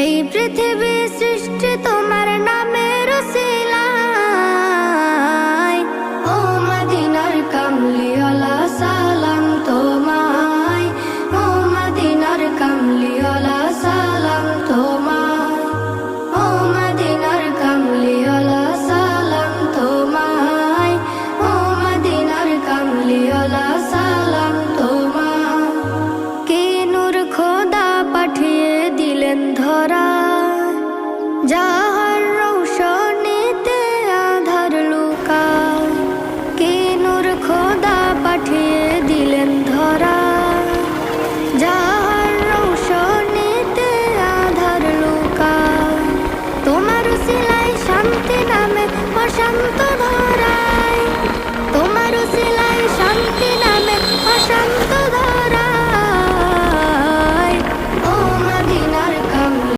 এই পৃথিবী সৃষ্টি তোমার নামের উসিলায়। ও মদিনার কামলিওয়ালা সালাম তোমায়, ও মদিনার কামলিওয়ালা সালাম তোমায়, ও মদিনার কামলিওয়ালা সালাম তোমায়, ও মদিনার কামলিওয়ালা সালাম তোমায়। কে নূর খোদা পাঠিয়ে দিলেন ধরা, যাহার রৌশনীতে আধার লুকায়। কে নূর খোদা পাঠিয়ে দিলেন ধরা, যাহার রৌশনীতে আধার লুকায়। তোমার উসিলায় শান্তি নামে অশান্ত